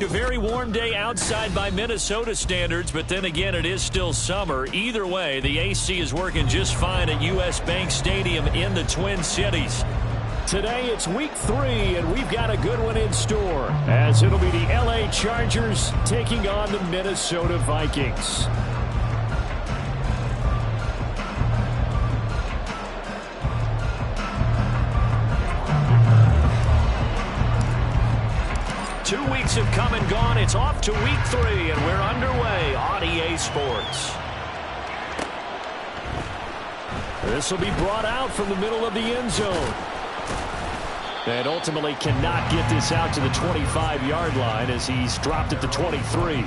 A very warm day outside by Minnesota standards, but then again, it is still summer. Either way, the AC is working just fine at U.S. Bank Stadium in the Twin Cities. Today, it's week 3, and we've got a good one in store, as it'll be the L.A. Chargers taking on the Minnesota Vikings. Two weeks have come and gone. It's off to week 3, and we're underway on EA Sports. This will be brought out from the middle of the end zone. And ultimately cannot get this out to the 25-yard line as he's dropped at the 23.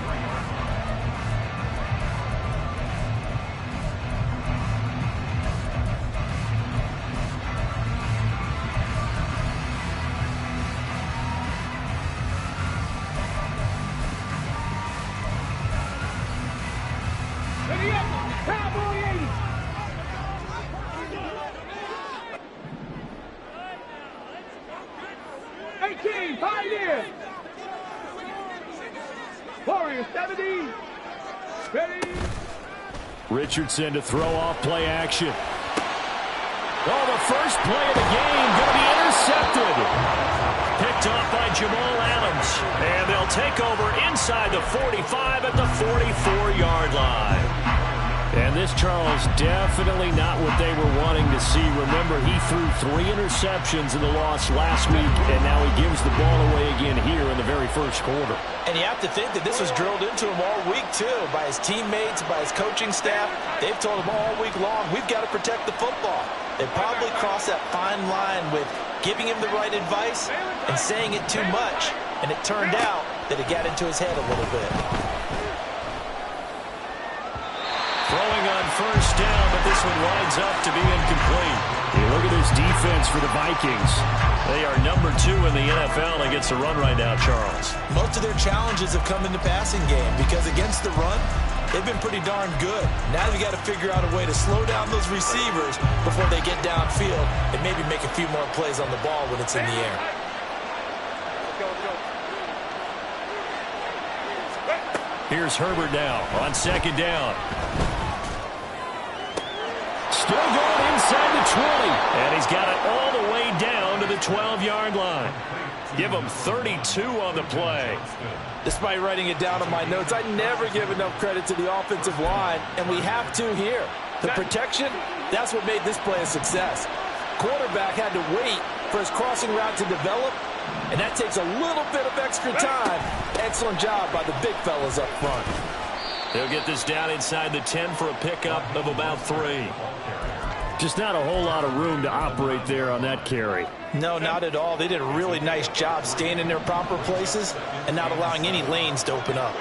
Richardson to throw off play action. Oh, the first play of the game going to be intercepted. Picked off by Jamal Adams. And they'll take over inside the 45 at the 44-yard line. And this, Charles, definitely not what they were wanting to see. Remember, he threw 3 interceptions in the loss last week, and now he gives the ball away again here in the very first quarter. And you have to think that this was drilled into him all week, too, by his teammates, by his coaching staff. They've told him all week long, we've got to protect the football. They probably crossed that fine line with giving him the right advice and saying it too much. And it turned out that it got into his head a little bit. Throwing on first down, but this one winds up to be incomplete. Hey, look at this defense for the Vikings. They are number 2 in the NFL against the run right now, Charles. Most of their challenges have come in the passing game because against the run, they've been pretty darn good. Now they've got to figure out a way to slow down those receivers before they get downfield and maybe make a few more plays on the ball when it's in the air. Here's Herbert now on second down. Still going inside the 20. And he's got it all the way down to the 12-yard line. Give him 32 on the play. Despite writing it down on my notes, I never give enough credit to the offensive line, and we have to here. The protection, that's what made this play a success. Quarterback had to wait for his crossing route to develop, and that takes a little bit of extra time. Excellent job by the big fellas up front. They'll get this down inside the 10 for a pickup of about 3. Just not a whole lot of room to operate there on that carry. No, not at all. They did a really nice job staying in their proper places and not allowing any lanes to open up.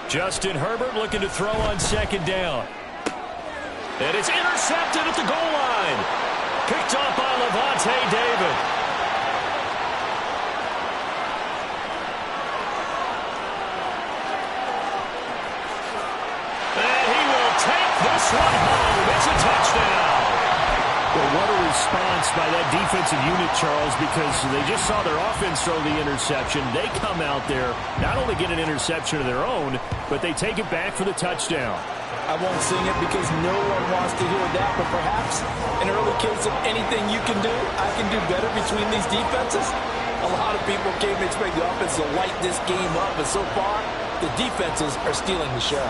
Justin Herbert looking to throw on second down. And it's intercepted at the goal line. Picked off by Levante David. And he will take this one home. It's a touchdown. Well, what a response by that defensive unit, Charles, because they just saw their offense throw the interception. They come out there, not only get an interception of their own, but they take it back for the touchdown. I won't sing it because no one wants to hear that, but perhaps an early case of anything you can do, I can do better between these defenses. A lot of people came to expect the offense to light this game up, but so far, the defenses are stealing the show.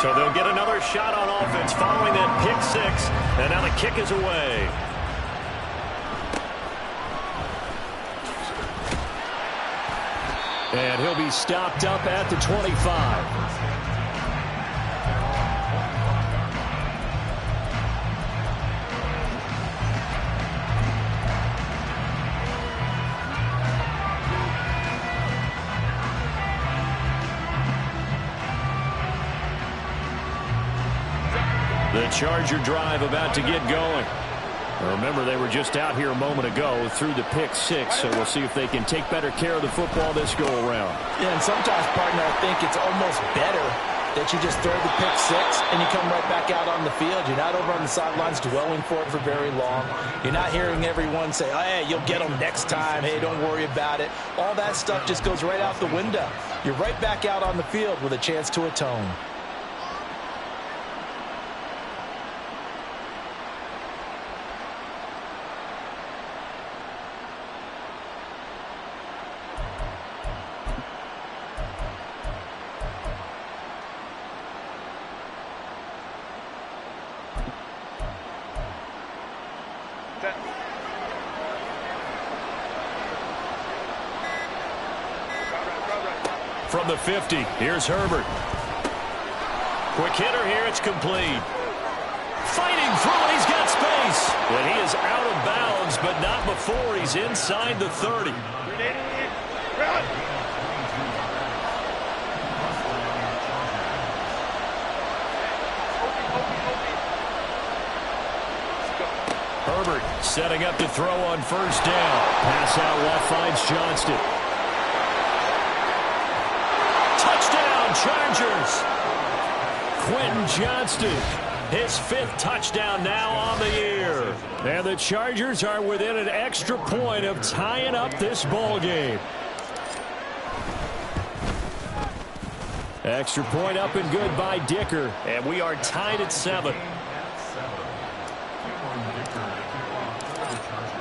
So they'll get another shot on offense following that pick 6. And now the kick is away. And he'll be stopped up at the 25. The Charger drive about to get going. Remember, they were just out here a moment ago through the pick six, so we'll see if they can take better care of the football this go-around. Yeah, and sometimes, partner, I think it's almost better that you just throw the pick six and you come right back out on the field. You're not over on the sidelines dwelling for it for very long. You're not hearing everyone say, oh, hey, you'll get them next time. Hey, don't worry about it. All that stuff just goes right out the window. You're right back out on the field with a chance to atone. From the 50, here's Herbert. Quick hitter here, it's complete. Fighting through it, he's got space. And he is out of bounds, but not before he's inside the 30. Herbert setting up to throw on first down. Pass out left finds Johnston. Touchdown, Chargers. Quentin Johnston, his 5th touchdown now on the year. And the Chargers are within an extra point of tying up this ball game. Extra point up and good by Dicker. And we are tied at 7.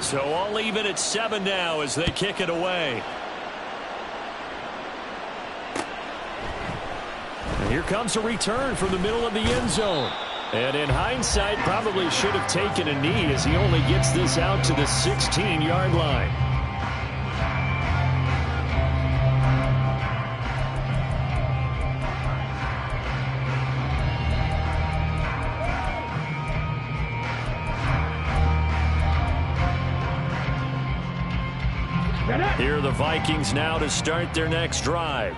So all even at 7 now as they kick it away. And here comes a return from the middle of the end zone. And in hindsight, probably should have taken a knee as he only gets this out to the 16-yard line. Here are the Vikings now to start their next drive.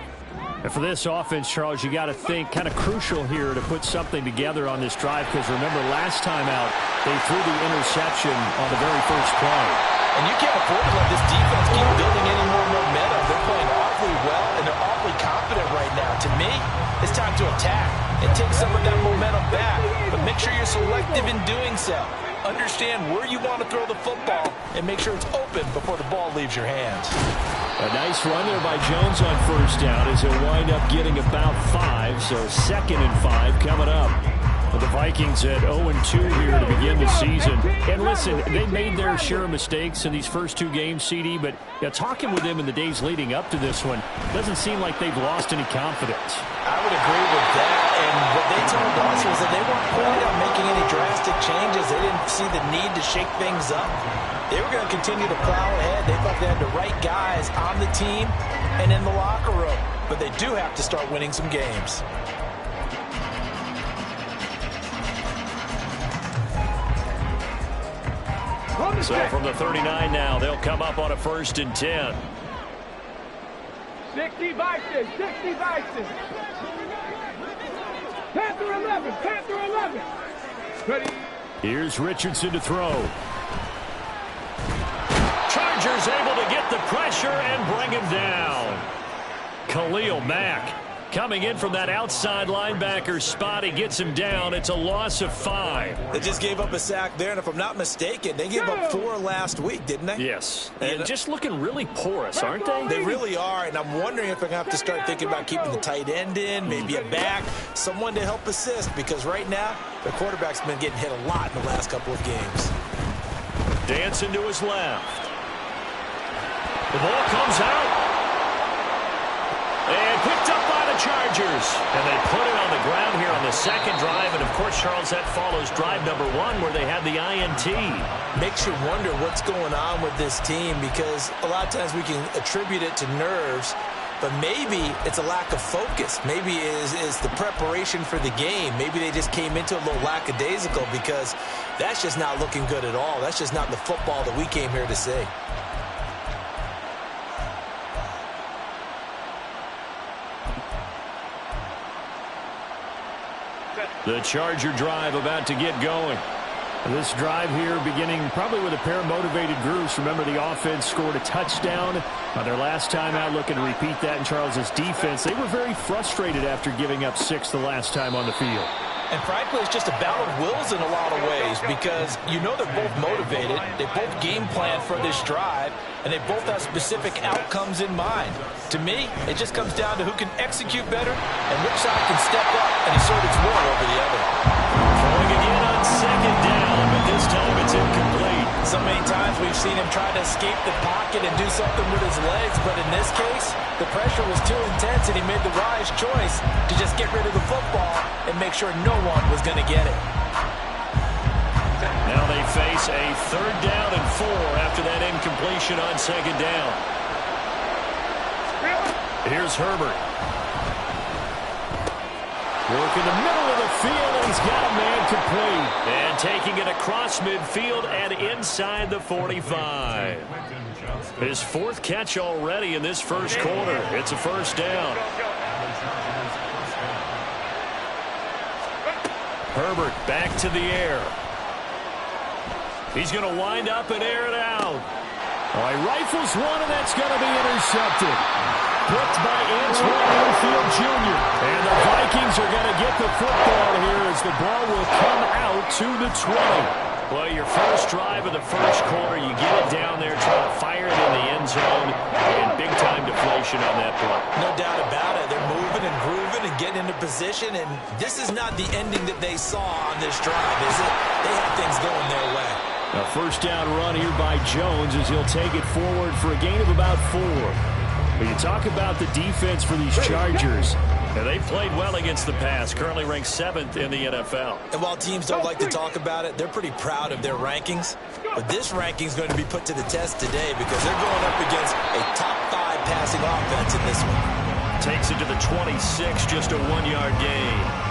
And for this offense, Charles, you got to think kind of crucial here to put something together on this drive, because remember last time out they threw the interception on the very first play. And you can't afford to let this defense keep building any more momentum. They're playing awfully well, and they're awfully confident right now. To me, it's time to attack and take some of that momentum back, but make sure you're selective in doing so. Understand where you want to throw the football and make sure it's open before the ball leaves your hands. A nice run there by Jones on first down as he'll wind up getting about 5, so 2nd and 5 coming up. The Vikings at 0-2 here to begin the season. And listen, they made their share of mistakes in these first 2 games, CD, but talking with them in the days leading up to this one, doesn't seem like they've lost any confidence. I would agree with that, and what they told us was that they weren't planning on making any drastic changes. They didn't see the need to shake things up. They were going to continue to plow ahead. They thought they had the right guys on the team and in the locker room, but they do have to start winning some games. So from the 39 now, they'll come up on a 1st and 10. 60 Vikings, 60 Vikings. Panther 11, Panther 11. Ready. Here's Richardson to throw. Chargers able to get the pressure and bring him down. Khalil Mack coming in from that outside linebacker spot. He gets him down. It's a loss of 5. They just gave up a sack there, and if I'm not mistaken, they gave up 4 last week, didn't they? Yes. And just looking really porous, aren't they? They really are, and I'm wondering if they're going to have to start thinking about keeping the tight end in, maybe a back, someone to help assist, because right now, their quarterback's been getting hit a lot in the last couple of games. Dancing to his left. The ball comes out. And picked up by the Chargers. And they put it on the ground here on the 2nd drive. And, of course, Charles, that follows drive number 1 where they had the INT. Makes you wonder what's going on with this team, because a lot of times we can attribute it to nerves, but maybe it's a lack of focus. Maybe it is the preparation for the game. Maybe they just came into a little lackadaisical, because that's just not looking good at all. That's just not the football that we came here to see. The Charger drive about to get going. This drive here beginning probably with a pair of motivated groups. Remember, the offense scored a touchdown on their last time out, looking to repeat that in Charles' defense. They were very frustrated after giving up 6 the last time on the field. And frankly, it's just a battle of wills in a lot of ways because you know they're both motivated. They both game plan for this drive, and they both have specific outcomes in mind. To me, it just comes down to who can execute better and which side can step up and assert its will over the other. Throwing again on second down, but this time it's incomplete. So many times we've seen him try to escape the pocket and do something with his legs, but in this case, the pressure was too intense and he made the wise choice to just get rid of the football and make sure no one was going to get it. Now they face a 3rd down and 4 after that incompletion on second down. Here's Herbert. Working the middle of the field, and he's got a man complete. And taking it across midfield and inside the 45. His 4th catch already in this first quarter. It's a first down. Herbert back to the air. He's going to wind up and air it out. Oh, he rifles one, and that's going to be intercepted. Picked by Antoine Winfield Jr. And the Vikings are going to get the football here as the ball will come out to the 20. Well, your first drive of the first quarter, you get it down there, try to fire it in the end zone, and big-time deflation on that play. No doubt about it. They're moving and grooving and getting into position, and this is not the ending that they saw on this drive, is it? They have things going their way. A first down run here by Jones as he'll take it forward for a gain of about 4. But you talk about the defense for these Chargers. And they played well against the pass, currently ranked 7th in the NFL. And while teams don't like to talk about it, they're pretty proud of their rankings. But this ranking is going to be put to the test today because they're going up against a top 5 passing offense in this one. Takes it to the 26, just a 1-yard gain.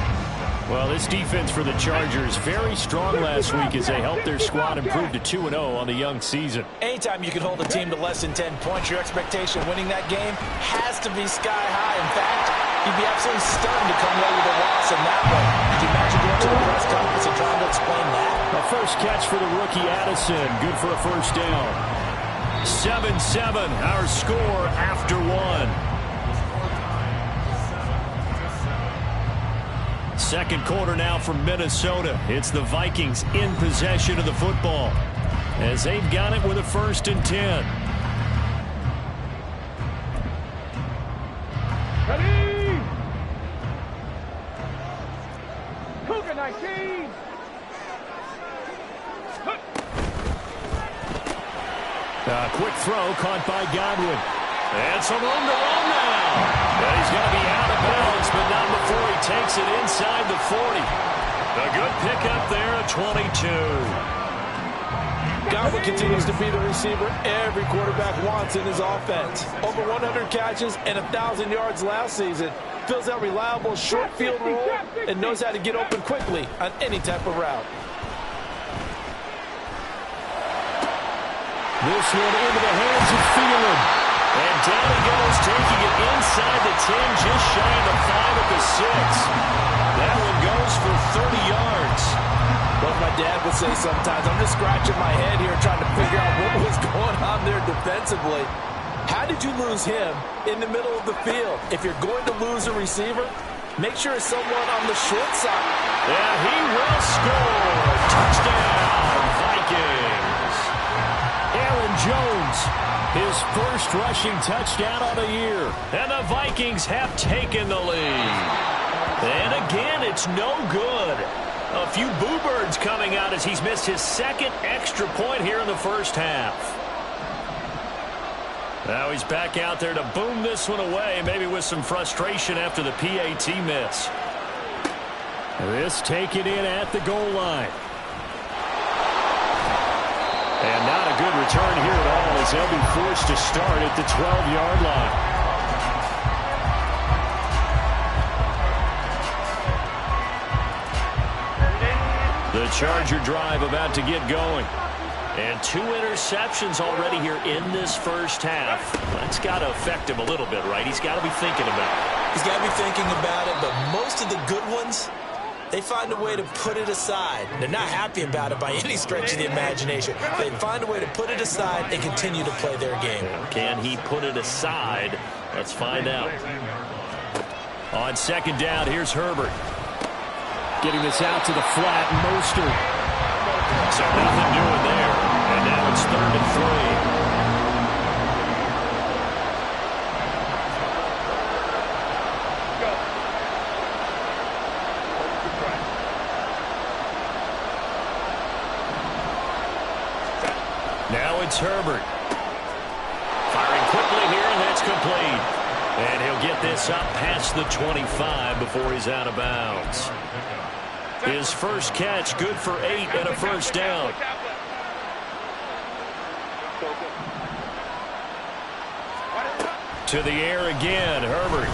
Well, this defense for the Chargers very strong last week as they helped their squad improve to 2-0 on the young season. Anytime you can hold a team to less than 10 points, your expectation of winning that game has to be sky high. In fact, you'd be absolutely stunned to come away with a loss in that one. Could you imagine going to the press conference and trying to explain that? A first catch for the rookie Addison. Good for a first down. 7-7, our score after 1. Second quarter now from Minnesota. It's the Vikings in possession of the football as they've got it with a 1st and 10. Ready! Cougar 19! Quick throw caught by Godwin. And some room to run now. And he's going to be out of bounds, but not before he takes it inside the 40. A good pickup there at 22. Godwin continues to be the receiver every quarterback wants in his offense. Over 100 catches and 1,000 yards last season. Fills that reliable short field role and knows how to get open quickly on any type of route. This one into the hands of Thielen. And down he goes, taking it inside the 10, just shy of the 5 at the 6. That one goes for 30 yards. Well, my dad would say sometimes, I'm just scratching my head here trying to figure out what was going on there defensively. How did you lose him in the middle of the field? If you're going to lose a receiver, make sure it's someone on the short side. Yeah, he will score. Touchdown, Vikings. Aaron Jones, his first rushing touchdown of the year. And the Vikings have taken the lead. And again, it's no good. A few boo birds coming out as he's missed his 2nd extra point here in the first half. Now he's back out there to boom this one away, maybe with some frustration after the PAT miss. This taken in at the goal line. And not a good return here at all as they'll be forced to start at the 12-yard line. The Charger drive about to get going. And 2 interceptions already here in this first half. That's got to affect him a little bit, right? He's got to be thinking about it. He's got to be thinking about it, but most of the good ones they find a way to put it aside. They're not happy about it by any stretch of the imagination. They find a way to put it aside and continue to play their game. Can he put it aside? Let's find out. On second down, here's Herbert. Getting this out to the flat, Mostert. So nothing doing there. And now it's 3rd and 3. Now it's Herbert. Firing quickly here, and that's complete. And he'll get this up past the 25 before he's out of bounds. His first catch, good for 8 and a first down. To the air again, Herbert. A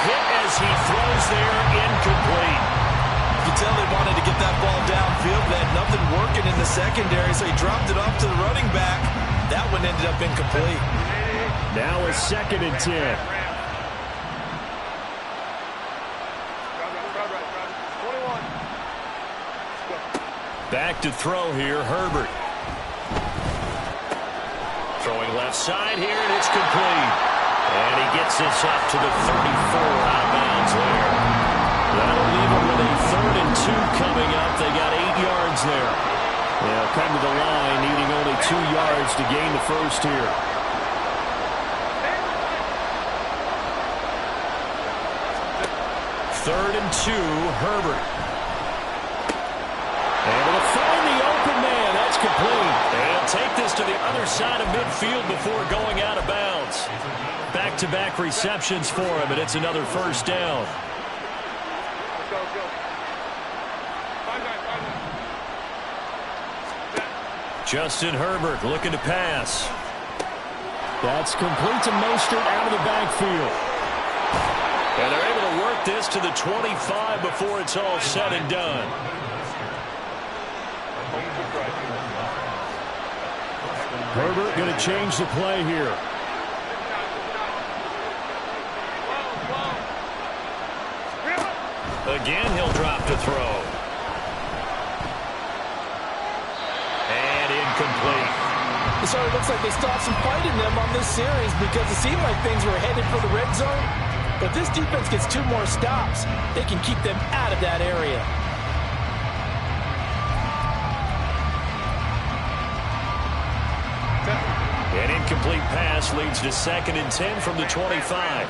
hit as he throws there, incomplete. You can tell they wanted to get that ball downfield. They had nothing working in the secondary, so he dropped it off to the running back. That one ended up incomplete. Now a 2nd and 10. Back to throw here, Herbert. Throwing left side here, and it's complete. And he gets this up to the 34 out of bounds there. That'll leave him with a 3rd and 2 coming up. They got 8 yards there. They'll come to the line, needing only 2 yards to gain the first here. Third and 2, Herbert. Able to find the open man. That's complete. They'll take this to the other side of midfield before going out of bounds. Back-to-back receptions for him, and it's another first down. Justin Herbert looking to pass. That's complete to Mostert out of the backfield. And they're able to work this to the 25 before it's all said and done. Herbert going to change the play here. Again, he'll drop to throw. And incomplete. It sort of looks like they stopped some fight in them on this series because it seemed like things were headed for the red zone. But this defense gets 2 more stops. They can keep them out of that area. An incomplete pass leads to 2nd and 10 from the 25.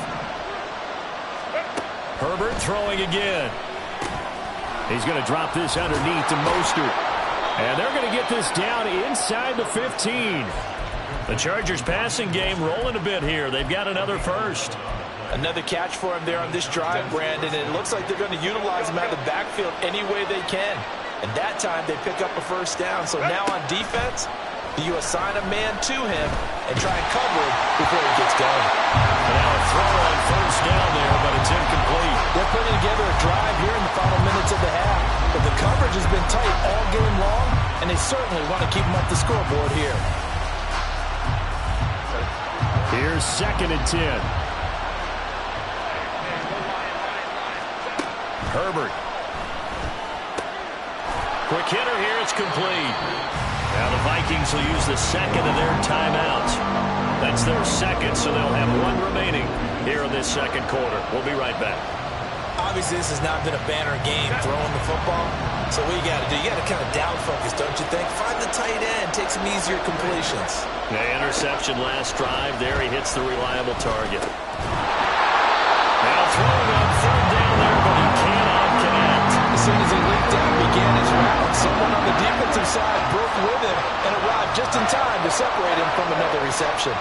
Herbert throwing again. He's going to drop this underneath to Mostert. And they're going to get this down inside the 15. The Chargers passing game rolling a bit here. They've got another first. Another catch for him there on this drive, Brandon, and it looks like they're going to utilize him out of the backfield any way they can. And that time they pick up a first down. So now on defense, you assign a man to him and try and cover him before he gets going. Now a throw on first down there, but it's incomplete. They're putting together a drive here in the final minutes of the half. But the coverage has been tight all game long, and they certainly want to keep them up the scoreboard here. Here's 2nd and 10. Herbert. Quick hitter here, it's complete. Now the Vikings will use the 2nd of their timeouts. That's their 2nd, so they'll have 1 remaining here in this 2nd quarter. We'll be right back. Obviously, this has not been a banner game throwing the football. So what you got to do, you got to kind of down focus, don't you think? Find the tight end, take some easier completions. The interception last drive. There he hits the reliable target. Now throwing on 3rd down there, but he cannot connect. As soon as he leaped down, began his route, someone on the defensive side broke with him and arrived just in time to separate him from another reception.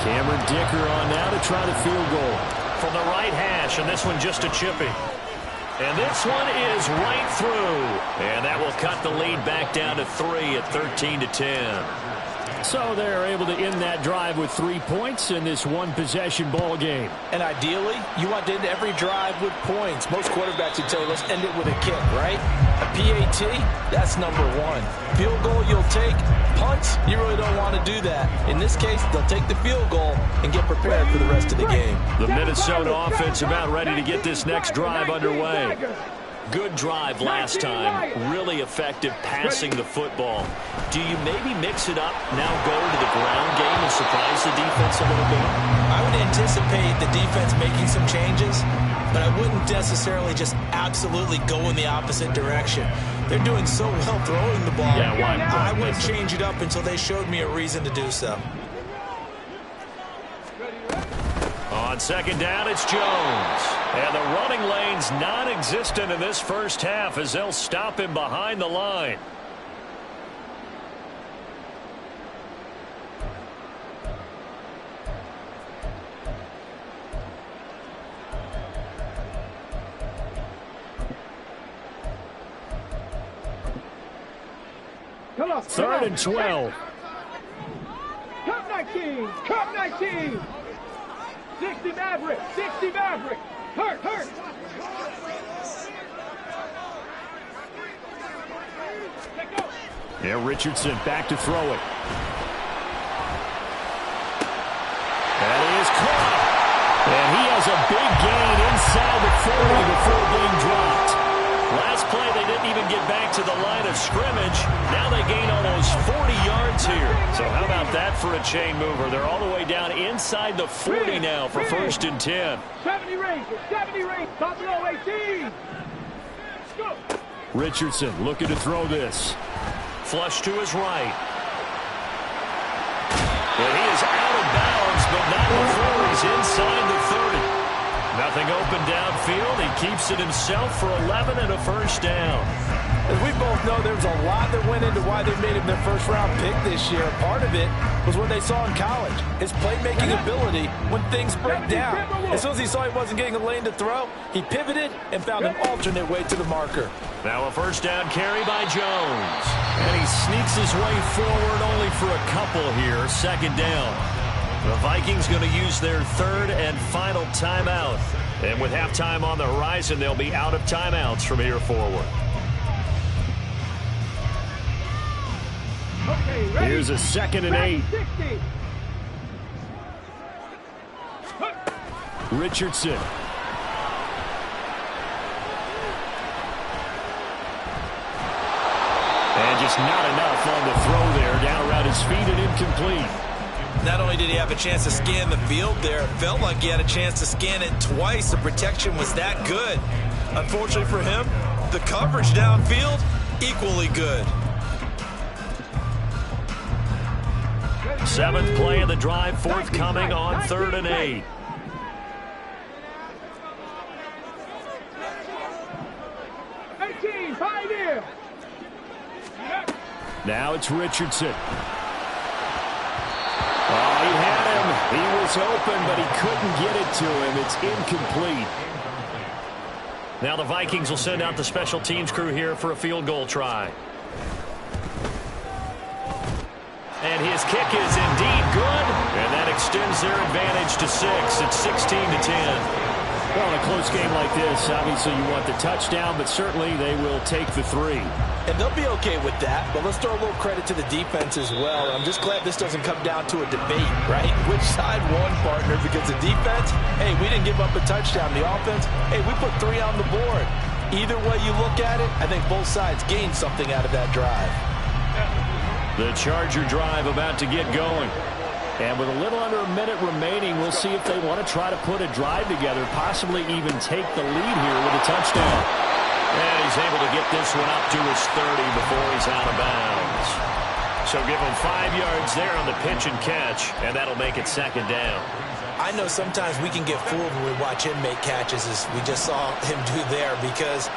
Cameron Dicker on now to try the field goal. From the right hash, and this one just a chippy. And this one is right through. And that will cut the lead back down to 3 at 13-10. So they're able to end that drive with 3 points in this one-possession ball game. And ideally, you want to end every drive with points. Most quarterbacks would tell you, let's end it with a kick, right? A PAT, that's number one. Field goal you'll take. Punts, you really don't want to do that. In this case, they'll take the field goal and get prepared for the rest of the game. The Minnesota offense about ready to get this next drive underway. Good drive last time. Really effective passing the football. Do you maybe mix it up, now go to the ground game and surprise the defense a little bit? I would anticipate the defense making some changes, but I wouldn't necessarily just absolutely go in the opposite direction. They're doing so well throwing the ball. Yeah, why? I wouldn't change it up until they showed me a reason to do so. On second down, it's Jones. And the running lane's non-existent in this first half as they'll stop him behind the line. Third and 12. Cup 19. Cup 19. 60 Maverick. 60 Maverick. Hurt. Let go. Yeah, Richardson back to throw it. That is caught. And he has a big gain inside the 40 before being dropped. Last play, they didn't even get back to the line of scrimmage. Now they gain almost 40 yards here. So how about that for a chain mover? They're all the way down inside the 40 now for first and 10. 70 Rangers. 70 Rangers. Top below 18. Go. Richardson looking to throw this. Flush to his right. And he is out of bounds, but not before he's inside the 30. Nothing open downfield. He keeps it himself for 11 and a first down. As we both know, there was a lot that went into why they made him their first-round pick this year. Part of it was what they saw in college, his playmaking ability when things break down. As soon as he saw he wasn't getting a lane to throw, he pivoted and found an alternate way to the marker. Now a first down carry by Jones. And he sneaks his way forward only for a couple here. Second down. The Vikings going to use their third and final timeout. And with halftime on the horizon, they'll be out of timeouts from here forward. Okay, ready. Here's a second and 8. 60. Richardson. And just not enough on the throw there. Down around his feet and incomplete. Not only did he have a chance to scan the field there, it felt like he had a chance to scan it twice. The protection was that good. Unfortunately for him, the coverage downfield, equally good. Seventh play of the drive forthcoming on third and 8. Pioneer. Now it's Richardson. Oh, he had him. He was open, but he couldn't get it to him. It's incomplete. Now the Vikings will send out the special teams crew here for a field goal try. And his kick is indeed good, and that extends their advantage to 6. It's 16-10. Well, in a close game like this, obviously you want the touchdown, but certainly they will take the 3. And they'll be okay with that, but let's throw a little credit to the defense as well. I'm just glad this doesn't come down to a debate, right? Which side won, partner? Because the defense, hey, we didn't give up a touchdown. The offense, hey, we put 3 on the board. Either way you look at it, I think both sides gained something out of that drive. The Charger drive about to get going. And with a little under a minute remaining, we'll see if they want to try to put a drive together, possibly even take the lead here with a touchdown. And he's able to get this one up to his 30 before he's out of bounds. So give him 5 yards there on the pitch and catch, and that'll make it second down. I know sometimes we can get fooled when we watch him make catches, as we just saw him do there, because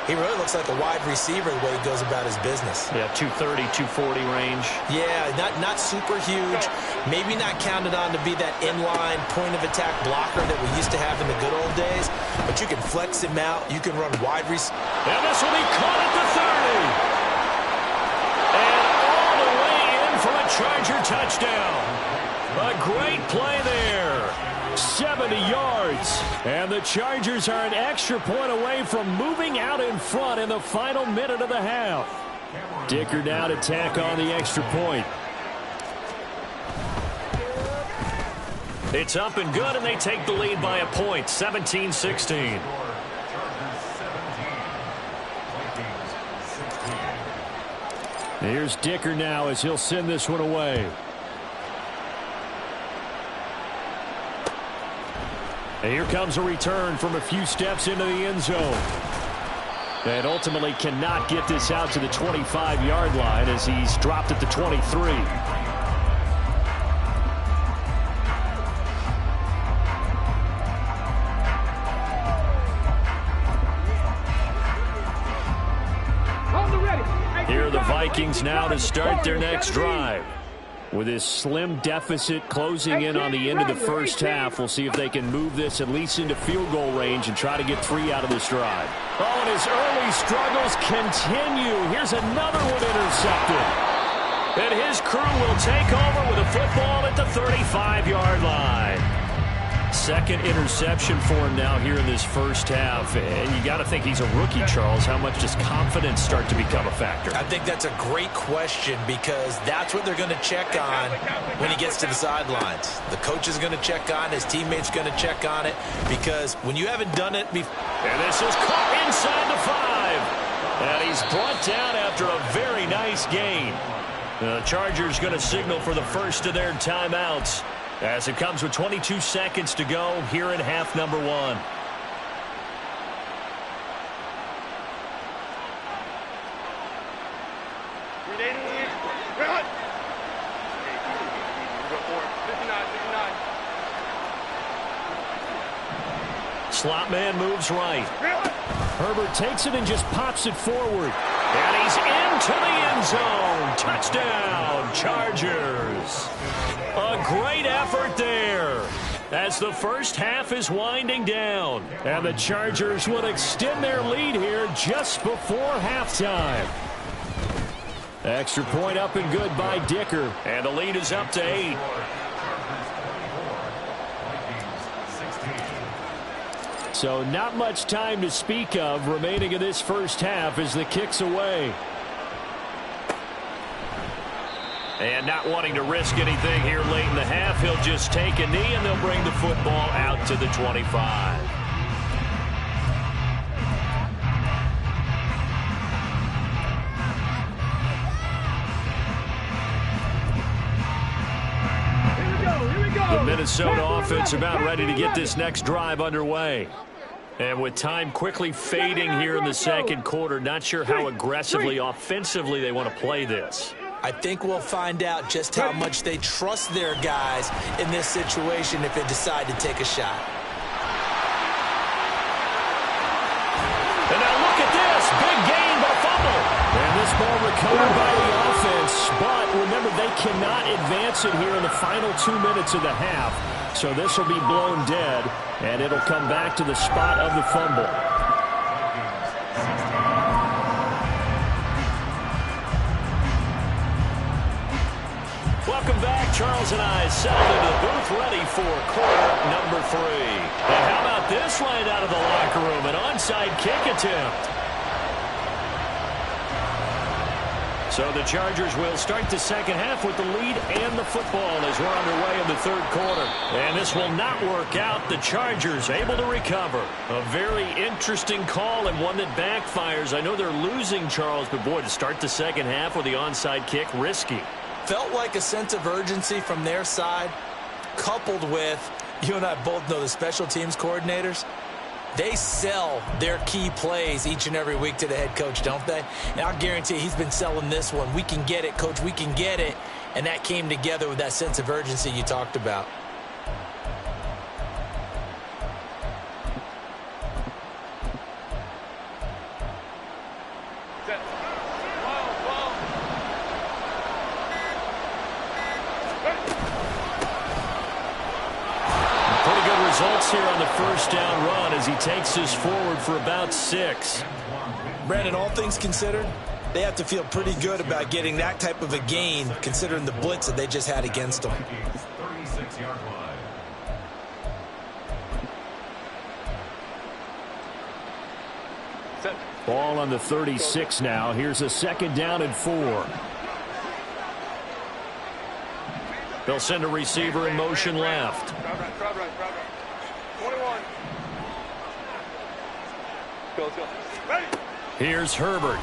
he really looks like a wide receiver the way he goes about his business. Yeah, 230, 240 range. Yeah, not super huge. Maybe not counted on to be that inline point-of-attack blocker that we used to have in the good old days. But you can flex him out. You can run wide receiver. And this will be caught at the 30. And all the way in for a Charger touchdown. A great play there. 70 yards. And the Chargers are an extra point away from moving out in front in the final minute of the half. Dicker now to tack on the extra point. It's up and good, and they take the lead by a point, 17-16. Here's Dicker now as he'll send this one away. And here comes a return from a few steps into the end zone. And ultimately cannot get this out to the 25-yard line as he's dropped at the 23. Here are the Vikings now to start their next drive. With this slim deficit closing in on the end of the first half, we'll see if they can move this at least into field goal range and try to get 3 out of this drive. Oh, and his early struggles continue. Here's another one intercepted. And his crew will take over with a football at the 35-yard line. Second interception for him now here in this first half. And you got to think he's a rookie, Charles. How much does confidence start to become a factor? I think that's a great question because that's what they're going to check on when he gets to the sidelines. The coach is going to check on, his teammates going to check on it because when you haven't done it before. And this is caught inside the 5. And he's brought down after a very nice gain. The Chargers going to signal for the first of their timeouts as it comes with 22 seconds to go here in half number 1. Slot man moves right. Herbert takes it and just pops it forward. And he's into the end zone. Touchdown, Chargers. A great effort there as the first half is winding down. And the Chargers will extend their lead here just before halftime. Extra point up and good by Dicker. And the lead is up to 8. So not much time to speak of remaining in this first half as the kick's away. And not wanting to risk anything here late in the half, he'll just take a knee and they'll bring the football out to the 25. The Minnesota offense about ready to get this next drive underway. And with time quickly fading here in the second quarter, not sure how aggressively, offensively they want to play this. I think we'll find out just how much they trust their guys in this situation if they decide to take a shot. And now look at this. Big gain, but a fumble. And this ball recovered by the offense. But remember, they cannot advance it here in the final 2 minutes of the half. So this will be blown dead, and it'll come back to the spot of the fumble. Welcome back. Charles and I settled into the booth ready for quarter number 3. And how about this right out of the locker room? An onside kick attempt. So the Chargers will start the second half with the lead and the football as we're underway in the third quarter. And this will not work out. The Chargers able to recover. A very interesting call and one that backfires. I know they're losing, Charles, but boy, to start the second half with the onside kick, risky. Felt like a sense of urgency from their side, coupled with, you and I both know the special teams coordinators. They sell their key plays each and every week to the head coach, don't they? And I'll guarantee he's been selling this one. We can get it, coach, we can get it. And that came together with that sense of urgency you talked about. Results here on the first down run as he takes this forward for about 6. Brandon, all things considered, They have to feel pretty good about getting that type of a gain, considering the blitz that they just had against them. 36-yard line. Ball on the 36 now. Here's a 2nd down and 4. They'll send a receiver in motion left. Drop right. 21. Go. Ready. Here's Herbert.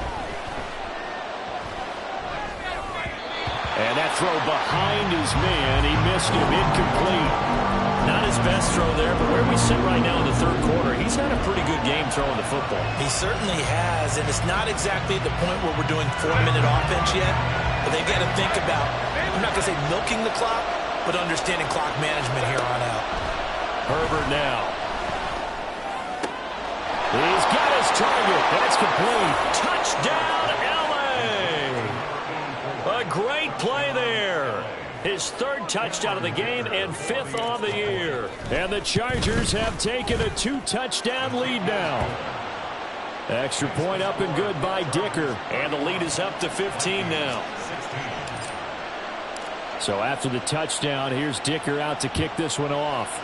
And that throw behind his man. He missed him. Incomplete. Not his best throw there, but where we sit right now in the 3rd quarter, he's had a pretty good game throwing the football. He certainly has, and it's not exactly at the point where we're doing 4-minute offense yet, but they've got to think about, I'm not going to say milking the clock, but understanding clock management here on out. Herbert now. He's got his target. That's complete. Touchdown, L.A. A great play there. His 3rd touchdown of the game and 5th on the year. And the Chargers have taken a 2-touchdown lead now. Extra point up and good by Dicker. And the lead is up to 15 now. So after the touchdown, here's Dicker out to kick this one off.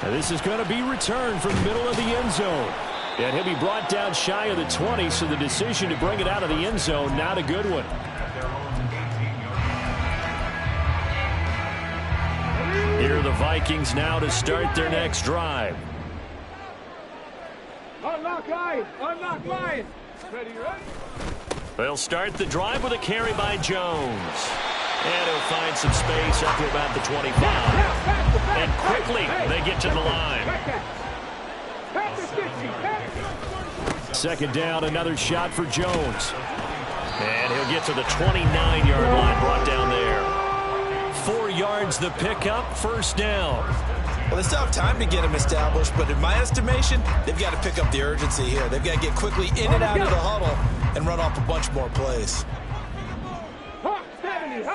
Now this is going to be returned from the middle of the end zone. And he'll be brought down shy of the 20, so the decision to bring it out of the end zone, not a good one. Here are the Vikings now to start their next drive. Unlock line. Ready. They'll start the drive with a carry by Jones. And he'll find some space up to about the 25. And quickly, they get to the line. 2nd down, another shot for Jones. And he'll get to the 29-yard line, brought down there. 4 yards the pickup, 1st down. Well, they still have time to get him established, but in my estimation, they've got to pick up the urgency here. They've got to get quickly in and out of the huddle and run off a bunch more plays. Hawk 70.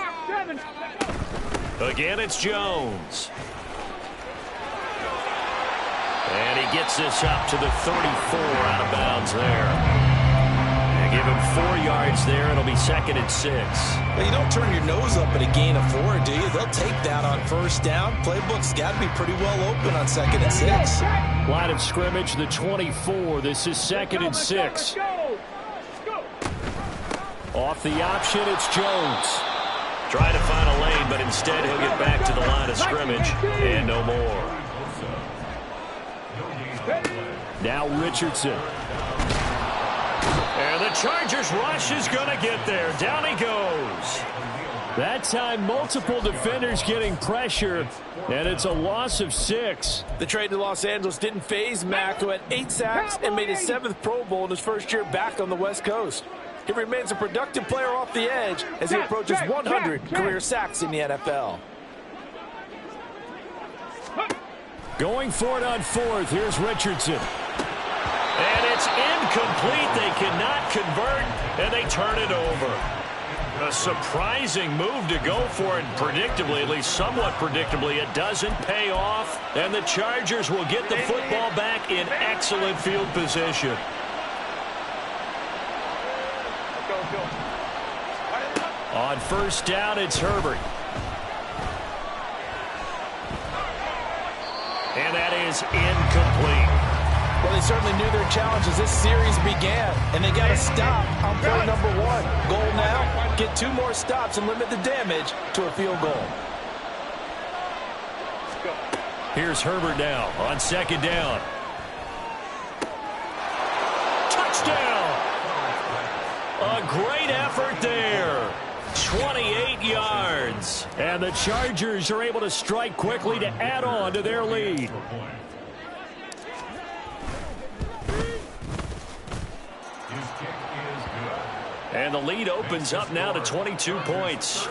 Again, it's Jones. And he gets this up to the 34, out of bounds there. And give him 4 yards there. It'll be 2nd and 6. Well, you don't turn your nose up at a gain of 4, do you? They'll take that on 1st down. Playbook's got to be pretty well open on 2nd and 6. Line of scrimmage, the 24. This is 2nd and 6. Off the option, it's Jones. Trying to find a lane, but instead he'll get back to the line of scrimmage. And no more. Now Richardson. And the Chargers rush is going to get there. Down he goes. That time, multiple defenders getting pressure, and it's a loss of 6. The trade to Los Angeles didn't faze Mack, who had 8 sacks and made his 7th Pro Bowl in his 1st year back on the West Coast. He remains a productive player off the edge as he approaches 100 career sacks in the NFL. Going for it on 4th. Here's Richardson. And it's incomplete. They cannot convert, and they turn it over. A surprising move to go for it, predictably, at least somewhat predictably. It doesn't pay off, and the Chargers will get the football back in excellent field position. On 1st down, it's Herbert. And that is incomplete. Well, they certainly knew their challenge as this series began, and they got to stop on point number 1. Goal now, get 2 more stops and limit the damage to a field goal. Here's Herbert now on 2nd down. Touchdown! A great effort there. 28 yards. And the Chargers are able to strike quickly to add on to their lead. And the lead opens up now to 22 points.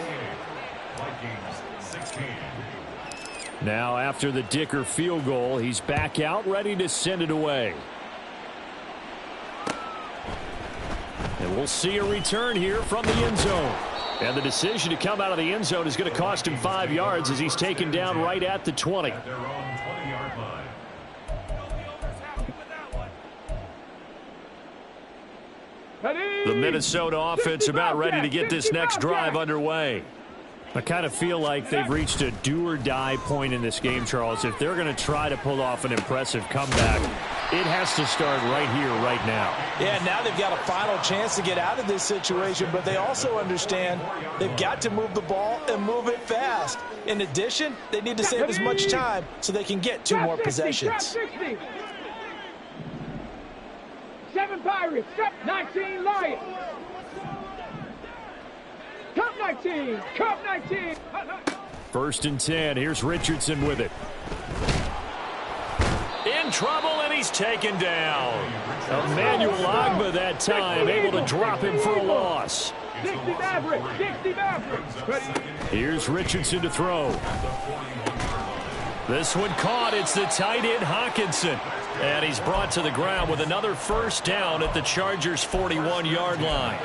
Now after the Dicker field goal, he's back out ready to send it away. And we'll see a return here from the end zone. And the decision to come out of the end zone is going to cost him 5 yards as he's taken down right at the 20. The Minnesota offense about ready to get this next drive underway. I kind of feel like they've reached a do-or-die point in this game, Charles. If they're going to try to pull off an impressive comeback, it has to start right here, right now. Yeah, now they've got a final chance to get out of this situation, but they also understand they've got to move the ball and move it fast. In addition, they need to save as much time so they can get 2 more possessions. 7 Pirates, 19 Lions. Cup 19, Cup 19. 1st and 10. Here's Richardson with it. In trouble, and he's taken down. Emmanuel Agba that time, able to drop him for a loss. 60 Mavericks, 60 Mavericks. Here's Richardson to throw. This one caught. It's the tight end Hawkinson. And he's brought to the ground with another 1st down at the Chargers' 41-yard line.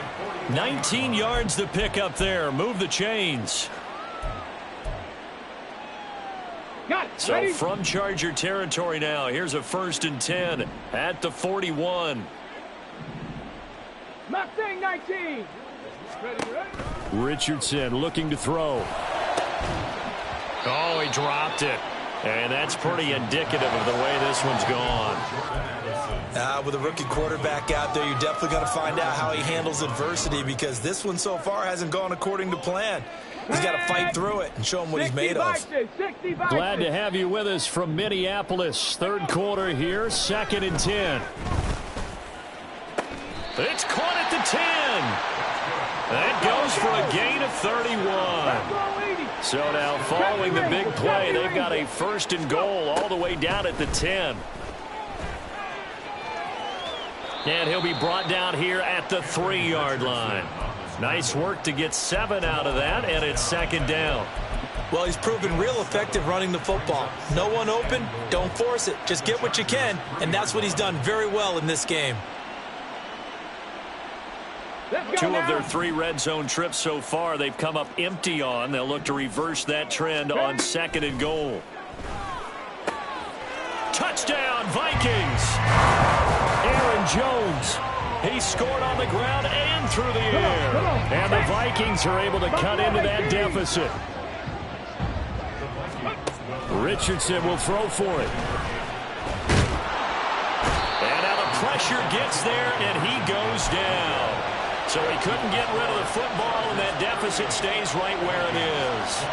19 yards to pick up there. Move the chains. So from Charger territory now, here's a 1st and 10 at the 41. Mustang 19. Richardson looking to throw. Oh, he dropped it. And that's pretty indicative of the way this one's gone. With a rookie quarterback out there, you're definitely going to find out how he handles adversity, because this one so far hasn't gone according to plan. He's got to fight through it and show him what he's made of. Glad to have you with us from Minneapolis. 3rd quarter here, 2nd and 10. It's caught at the 10. That goes for a gain of 31. So now following the big play, they've got a 1st and goal all the way down at the 10. And he'll be brought down here at the 3-yard line. Nice work to get 7 out of that, and it's 2nd down. Well, he's proven real effective running the football. No one open, don't force it. Just get what you can, and that's what he's done very well in this game. 2 of their 3 red zone trips so far, they've come up empty on. They'll look to reverse that trend on 2nd and goal. Touchdown, Vikings! Aaron Jones. He scored on the ground and through the air. And the Vikings are able to cut into that deficit. Richardson will throw for it. And now the pressure gets there, and he goes down. So he couldn't get rid of the football, and that deficit stays right where it is.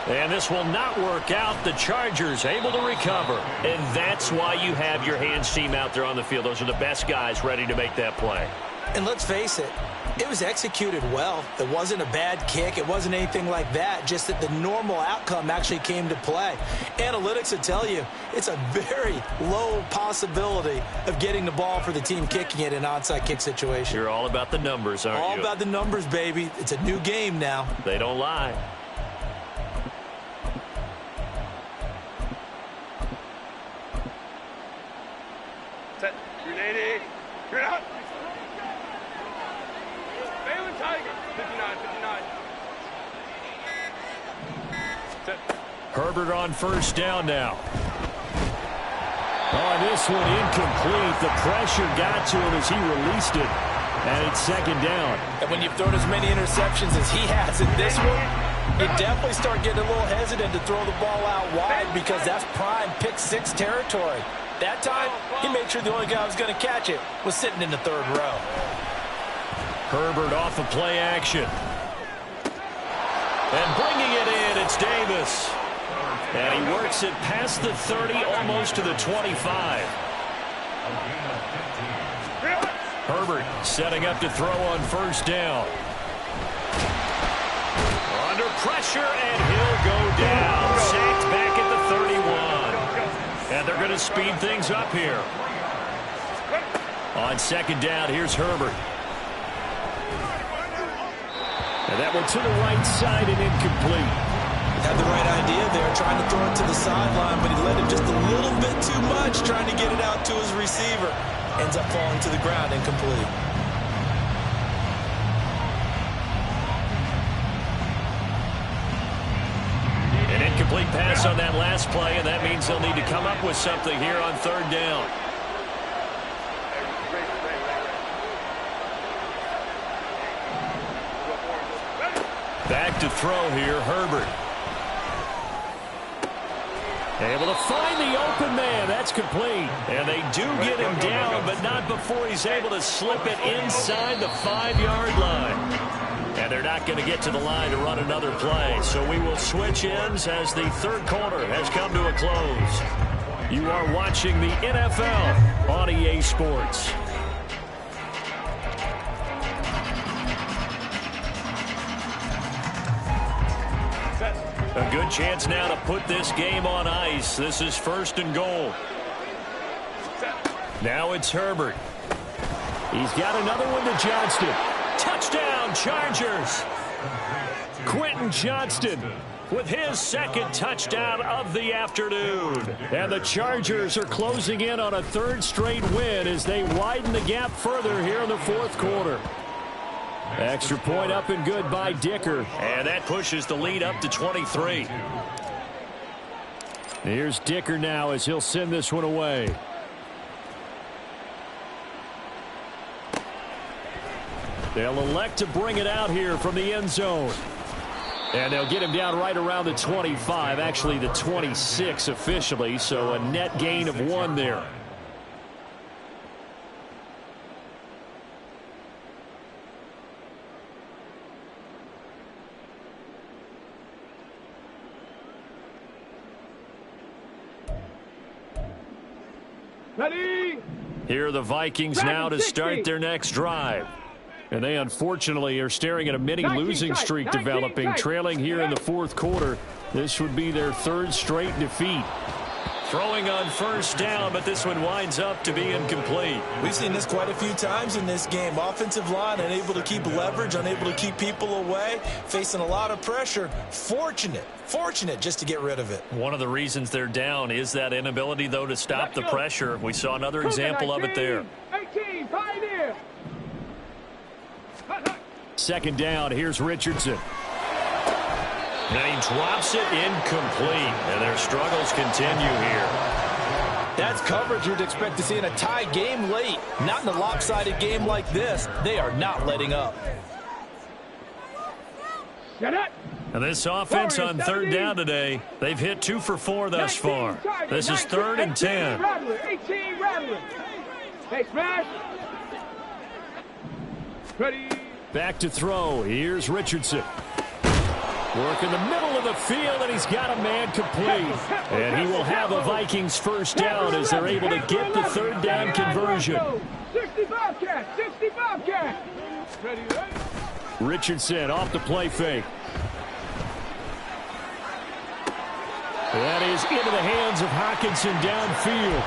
And this will not work out. The Chargers able to recover. And that's why you have your hands team out there on the field. Those are the best guys ready to make that play. And let's face it, it was executed well. It wasn't a bad kick. It wasn't anything like that. Just that the normal outcome actually came to play. Analytics will tell you it's a very low possibility of getting the ball for the team kicking it in an onside kick situation. You're all about the numbers, aren't you? All about the numbers, baby. It's a new game now. They don't lie. Set. 380. Straight out. Balin Tiger. 59, 59. Set. Herbert on 1st down now. Oh, this one incomplete. The pressure got to him as he released it. And it's 2nd down. And when you've thrown as many interceptions as he has in this one, you definitely start getting a little hesitant to throw the ball out wide, because that's prime pick 6 territory. That time, he made sure the only guy who was going to catch it was sitting in the 3rd row. Herbert off of play action. And bringing it in, it's Davis. And he works it past the 30, almost to the 25. Herbert setting up to throw on 1st down. Under pressure, and he'll go down. Sacked back at the 31. And they're going to speed things up here. On 2nd down, here's Herbert. And that one to the right side and incomplete. Had the right idea there, trying to throw it to the sideline, but he led him just a little bit too much, trying to get it out to his receiver. Ends up falling to the ground, incomplete. An Incomplete pass on that last play, and that means they'll need to come up with something here on third down. Back to throw here, Herbert. Able to find the open man. That's complete. And they do get him down, but not before he's able to slip it inside the 5-yard line. And they're not going to get to the line to run another play. So we will switch ends as the third quarter has come to a close. You are watching the NFL on EA Sports. A good chance now to put this game on ice. This is 1st and goal. Now it's Herbert. He's got another one to Johnston. Touchdown, Chargers. Quentin Johnston with his second touchdown of the afternoon. And the Chargers are closing in on a third straight win as they widen the gap further here in the fourth quarter. Extra point up and good by Dicker. And that pushes the lead up to 23. Here's Dicker now as he'll send this one away. They'll elect to bring it out here from the end zone. And they'll get him down right around the 25, actually the 26 officially, so a net gain of 1 there. Ready? Here are the Vikings now to start their next drive. And they unfortunately are staring at a mini losing streak developing, trailing here in the fourth quarter. This would be their third straight defeat. Throwing on first down, but this one winds up to be incomplete. We've seen this quite a few times in this game. Offensive line unable to keep leverage, unable to keep people away, facing a lot of pressure. Fortunate just to get rid of it. One of the reasons they're down is that inability, though, to stop the pressure. We saw another example of it there. 18, pioneer. Second down, here's Richardson. And he drops it incomplete. And their struggles continue here. That's coverage you'd expect to see in a tie game late. Not in a lopsided game like this. They are not letting up. And this offense on third down today, they've hit 2 for 4 thus far. This is 3rd and 10. 18 Rattler. Hey, smash. Ready. Back to throw. Here's Richardson. Work in the middle of the field, and he's got a man complete. And he will have a Vikings first down as they're able to get the third down conversion. 65 cat. Ready. Richardson off the play fake. That is into the hands of Hockenson downfield.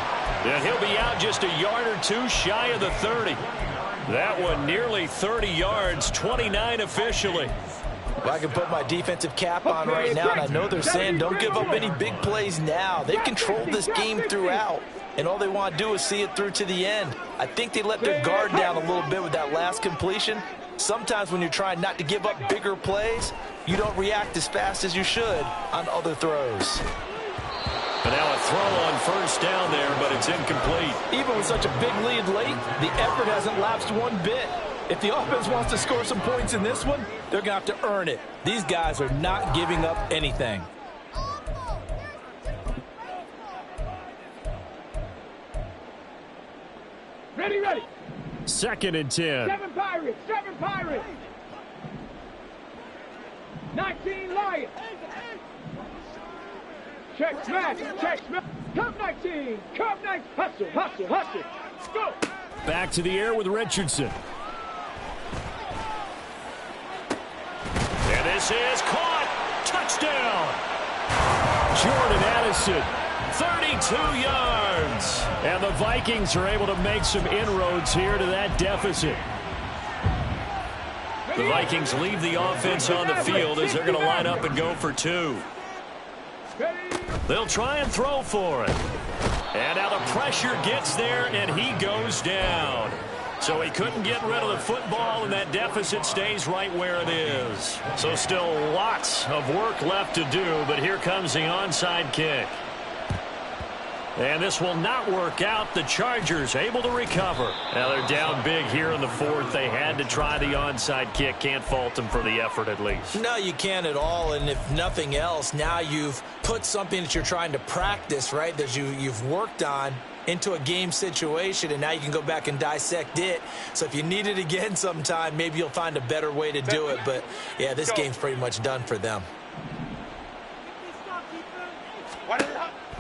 And he'll be out just a yard or 2 shy of the 30. That one nearly 30 yards, 29 officially. Well, I can put my defensive cap on right now, and I know they're saying don't give up any big plays now. They've controlled this game throughout, and all they want to do is see it through to the end. I think they let their guard down a little bit with that last completion. Sometimes when you're trying not to give up bigger plays, you don't react as fast as you should on other throws. But now a throw on first down there, but it's incomplete. Even with such a big lead late, the effort hasn't lapsed one bit. If the offense wants to score some points in this one, they're going to have to earn it. These guys are not giving up anything. Ready. 2nd and 10. 7 Pirates. 19 Lions. Check smash. Cup 19. Hustle. Go. Back to the air with Richardson. And this is caught. Touchdown. Jordan Addison, 32 yards. And the Vikings are able to make some inroads here to that deficit. The Vikings leave the offense on the field as they're going to line up and go for 2. They'll try and throw for it. And now the pressure gets there, and he goes down. So he couldn't get rid of the football, and that deficit stays right where it is. So still lots of work left to do, but here comes the onside kick. And this will not work out. The Chargers able to recover. Now they're down big here in the fourth. They had to try the onside kick. Can't fault them for the effort at least. No, you can't at all. And if nothing else, now you've put something that you're trying to practice, right, that you've worked on into a game situation, and now you can go back and dissect it. So if you need it again sometime, maybe you'll find a better way to do it. But, yeah, this game's pretty much done for them.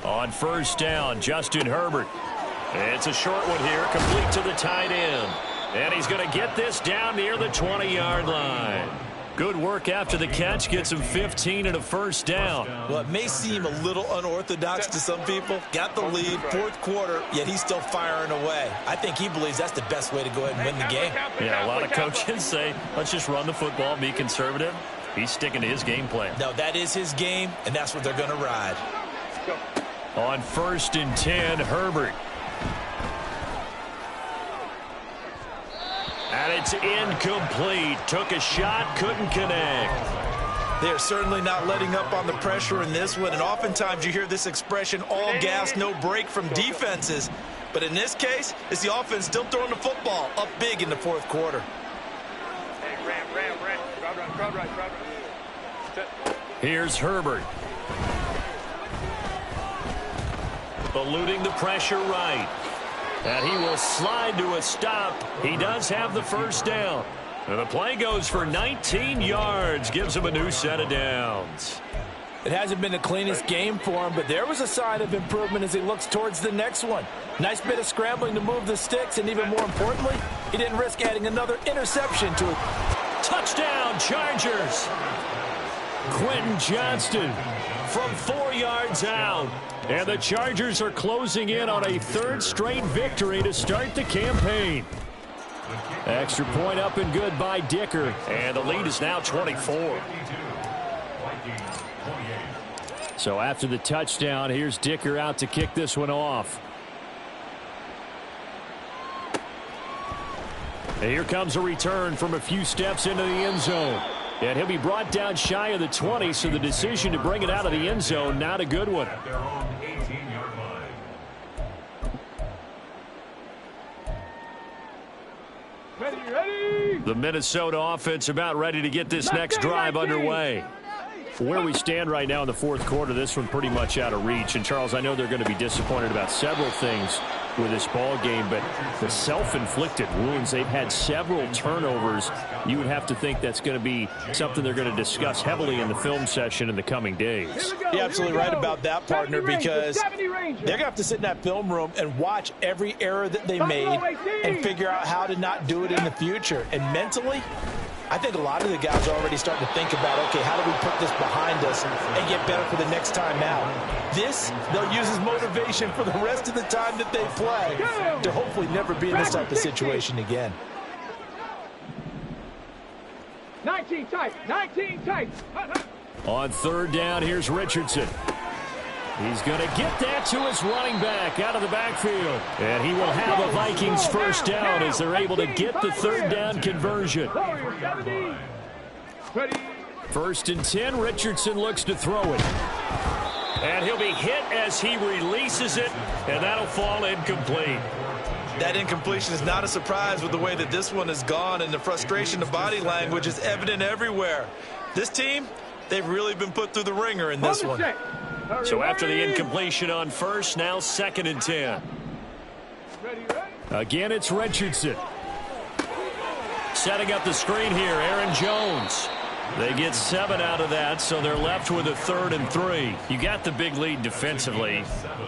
On first down, Justin Herbert. It's a short one here, complete to the tight end. And he's going to get this down near the 20-yard line. Good work after the catch, gets him 15 and a first down. Well, it may seem a little unorthodox to some people. Got the lead, fourth quarter, yet he's still firing away. I think he believes that's the best way to go ahead and win the game. Yeah, a lot of coaches say, let's just run the football, be conservative. He's sticking to his game plan. No, that is his game, and that's what they're going to ride. On first and 10, Herbert. And it's incomplete. Took a shot, couldn't connect. They're certainly not letting up on the pressure in this one, and oftentimes you hear this expression, all gas, no break from defenses. But in this case, it's the offense still throwing the football up big in the fourth quarter. Hey, Ram. Crowd right. Here's Herbert. Eluding the pressure right. And he will slide to a stop. He does have the first down. And the play goes for 19 yards. Gives him a new set of downs. It hasn't been the cleanest game for him, but there was a sign of improvement as he looks towards the next one. Nice bit of scrambling to move the sticks, and even more importantly, he didn't risk adding another interception to it. Touchdown, Chargers. Quentin Johnston from 4 yards out. And the Chargers are closing in on a third straight victory to start the campaign. Extra point up and good by Dicker. And the lead is now 24. So after the touchdown, here's Dicker out to kick this one off. And here comes a return from a few steps into the end zone. And he'll be brought down shy of the 20, so the decision to bring it out of the end zone, not a good one. Ready. The Minnesota offense about ready to get this next drive underway. Where we stand right now in the fourth quarter, this one pretty much out of reach. And, Charles, I know they're going to be disappointed about several things with this ball game, but the self-inflicted wounds, they've had several turnovers. You would have to think that's going to be something they're going to discuss heavily in the film session in the coming days. You're absolutely right about that, partner, because they're going to have to sit in that film room and watch every error that they made and figure out how to not do it in the future. And mentally, I think a lot of the guys are already starting to think about, okay, how do we put this behind us and get better for the next time out? This, they'll use as motivation for the rest of the time that they play to hopefully never be in this type of situation again. 19 tight. On third down, here's Richardson. He's going to get that to his running back out of the backfield. And he will have a Vikings first down as they're able to get the third down conversion. First and 10, Richardson looks to throw it. And he'll be hit as he releases it, and that'll fall incomplete. That incompletion is not a surprise with the way that this one has gone, and the frustration of body language is evident everywhere. This team, they've really been put through the ringer in this one. So after the incompletion on first, now second and 10. Again, it's Richardson. Setting up the screen here, Aaron Jones. They get 7 out of that, so they're left with a 3rd and 3. You got the big lead defensively.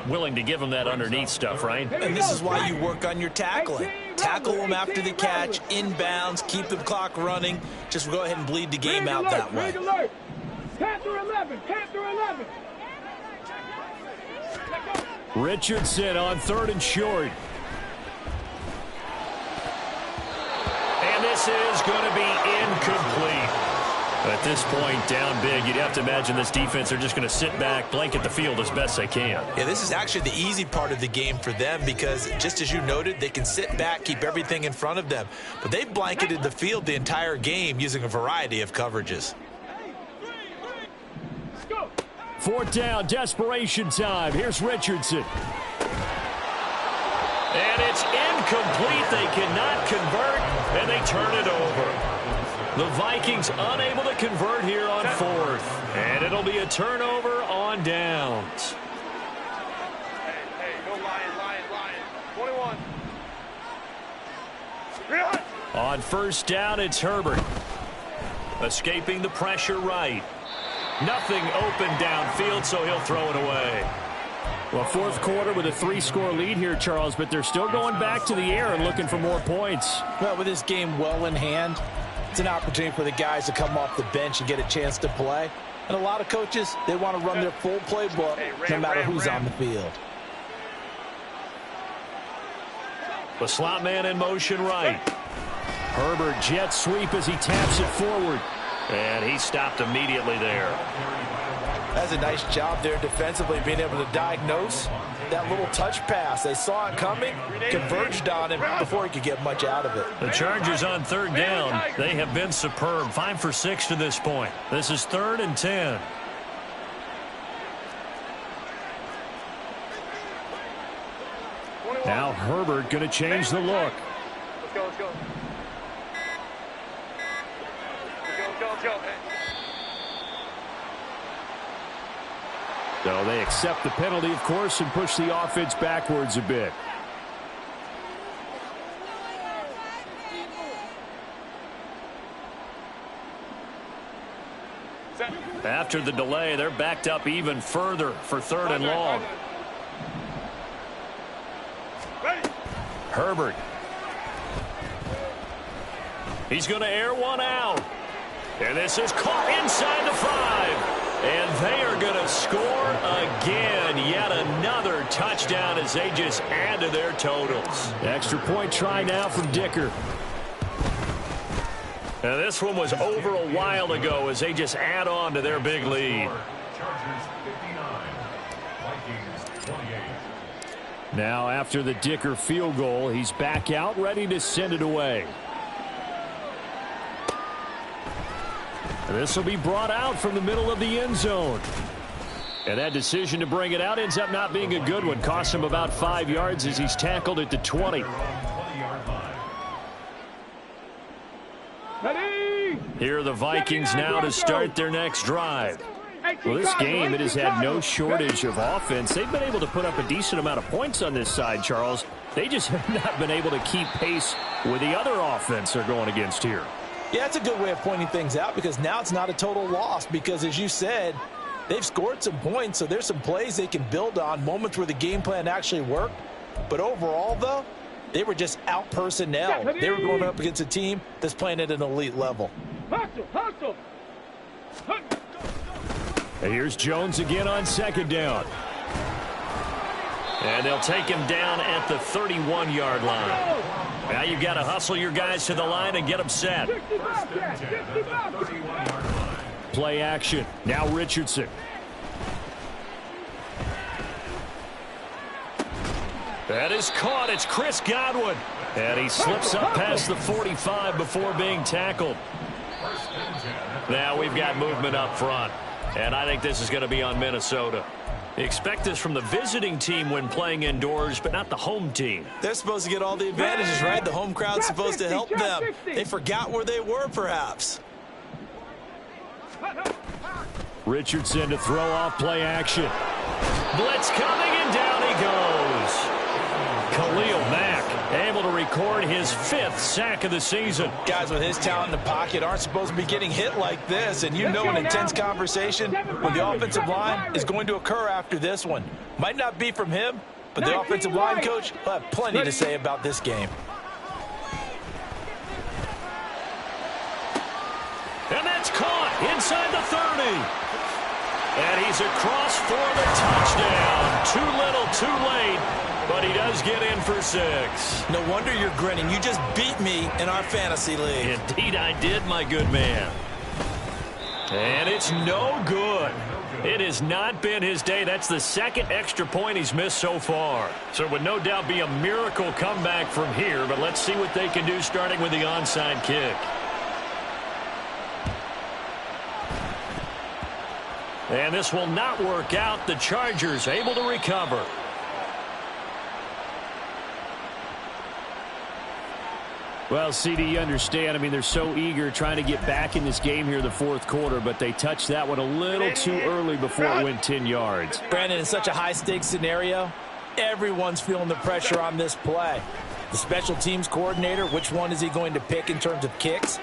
Willing to give them that underneath stuff, right? And this is why you work on your tackling. Tackle them after the catch, inbounds, keep the clock running. Just go ahead and bleed the game out that way. Panther 11. Richardson on 3rd and short. And this is going to be incomplete. A At this point, down big, you'd have to imagine this defense are just going to sit back, blanket the field as best they can. Yeah, this is actually the easy part of the game for them because, just as you noted, they can sit back, keep everything in front of them. But they've blanketed the field the entire game using a variety of coverages. Fourth down, desperation time. Here's Richardson. And it's incomplete. They cannot convert, and they turn it over. The Vikings unable to convert here on fourth. And it'll be a turnover on downs. Hey, go Lion. 21. 300. On first down, it's Herbert. Escaping the pressure right. Nothing open downfield, so he'll throw it away. Well, fourth quarter with a 3-score lead here, Charles, but they're still going back to the air and looking for more points. Well, with this game well in hand, it's an opportunity for the guys to come off the bench and get a chance to play. And a lot of coaches, they want to run their full playbook no matter who's on the field. The slot man in motion right. Herbert jet sweep as he taps it forward. And he stopped immediately there. That's a nice job there defensively, being able to diagnose that little touch pass. They saw it coming, converged on him before he could get much out of it. The Chargers on third down. They have been superb. 5 for 6 to this point. This is 3rd and 10. Now Herbert going to change the look. Let's go. So they accept the penalty, of course, and push the offense backwards a bit. After the delay, they're backed up even further for 3rd and long. Herbert. He's going to air one out. And this is caught inside the 5. And they are going to score again. Yet another touchdown as they just add to their totals. Extra point try now from Dicker. And this one was over a while ago as they just add on to their big lead. Chargers 59, Vikings 28. Now after the Dicker field goal, he's back out ready to send it away. This will be brought out from the middle of the end zone. And that decision to bring it out ends up not being a good one. Costs him about 5 yards as he's tackled at the 20. Here are the Vikings now to start their next drive. Well, this game, it has had no shortage of offense. They've been able to put up a decent amount of points on this side, Charles. They just have not been able to keep pace with the other offense they're going against here. Yeah, that's a good way of pointing things out because now it's not a total loss because, as you said, they've scored some points, so there's some plays they can build on, moments where the game plan actually worked. But overall, though, they were just out personnel. They were going up against a team that's playing at an elite level. Hustle. And here's Jones again on 2nd down. And they'll take him down at the 31-yard line. Now you've got to hustle your guys to the line and get them set. Play action. Now Richardson. That is caught. It's Chris Godwin. And he slips up past the 45 before being tackled. Now we've got movement up front. And I think this is going to be on Minnesota. Expect this from the visiting team when playing indoors, but not the home team. They're supposed to get all the advantages, right? The home crowd's supposed to help them. They forgot where they were, perhaps. Richardson to throw off play action. Blitz coming, and down he goes. Khalil Mack able to record his 5th sack of the season. Guys with his talent in the pocket aren't supposed to be getting hit like this, and you know an intense conversation with the offensive line is going to occur after this one. Might not be from him, but the offensive line coach will have plenty to say about this game. And that's caught inside the 30. And he's across for the touchdown. Too little, too late. But he does get in for 6. No wonder you're grinning. You just beat me in our fantasy league. Indeed I did, my good man. And it's no good. It has not been his day. That's the second extra point he's missed so far. So it would no doubt be a miracle comeback from here, but let's see what they can do starting with the onside kick. And this will not work out. The Chargers able to recover. Well, CD, you understand. I mean, they're so eager trying to get back in this game here in the fourth quarter, but they touched that one a little too early before it went 10 yards. Brandon, in such a high-stakes scenario, everyone's feeling the pressure on this play. The special teams coordinator, which one is he going to pick in terms of kicks?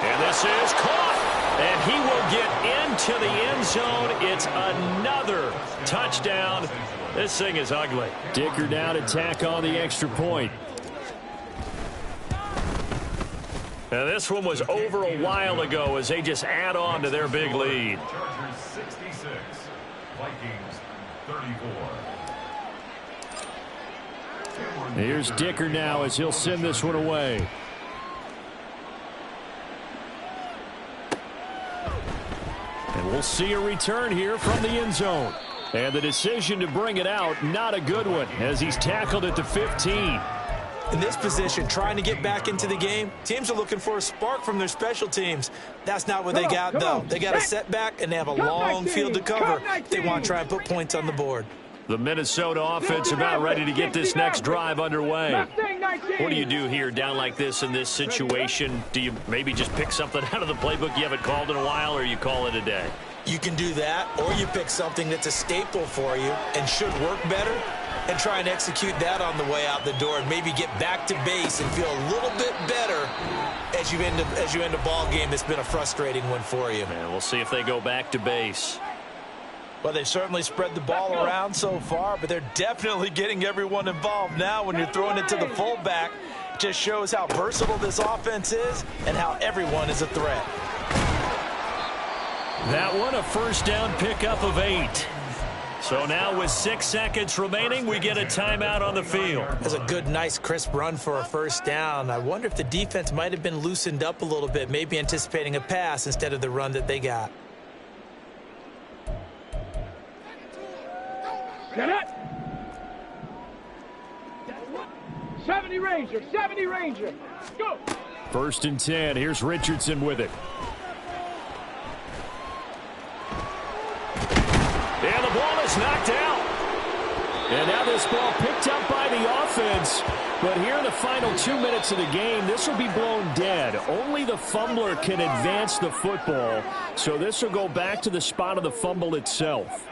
And this is caught. And he will get into the end zone. It's another touchdown. This thing is ugly. Dicker down to tack on the extra point. Now this one was over a while ago as they just add on to their big lead. Chargers 66, Vikings 34. Here's Dicker now as he'll send this one away. And we'll see a return here from the end zone. And the decision to bring it out, not a good one, as he's tackled at the 15. In this position, trying to get back into the game, teams are looking for a spark from their special teams. That's not what they got, though. They got a setback, and they have a long field to cover if they want to try and put points on the board. The Minnesota offense about ready to get this next drive underway. What do you do here down like this in this situation? Do you maybe just pick something out of the playbook you haven't called in a while, or you call it a day? You can do that, or you pick something that's a staple for you and should work better, and try and execute that on the way out the door and maybe get back to base and feel a little bit better as you end a ball game that's been a frustrating one for you. And we'll see if they go back to base. Well, they've certainly spread the ball around so far, but they're definitely getting everyone involved now when you're throwing it to the fullback. It just shows how versatile this offense is and how everyone is a threat. That one, a first down pickup of 8. So now with 6 seconds remaining, we get a timeout on the field. That's a good, nice, crisp run for a first down. I wonder if the defense might have been loosened up a little bit, maybe anticipating a pass instead of the run that they got. Get it! 70 Ranger, 70 Ranger. Go! First and 10. Here's Richardson with it. And the ball is knocked out. And now this ball picked up by the offense. But here in the final 2 minutes of the game, this will be blown dead. Only the fumbler can advance the football. So this will go back to the spot of the fumble itself.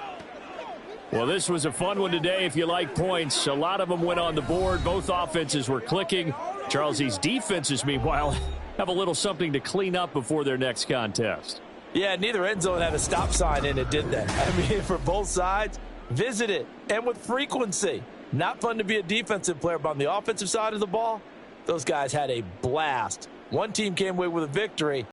Well, this was a fun one today if you like points. A lot of them went on the board. Both offenses were clicking. Charles's defenses, meanwhile, have a little something to clean up before their next contest. Yeah, neither end zone had a stop sign in it, did they? I mean, for both sides, visit it, and with frequency. Not fun to be a defensive player, but on the offensive side of the ball, those guys had a blast. One team came away with a victory.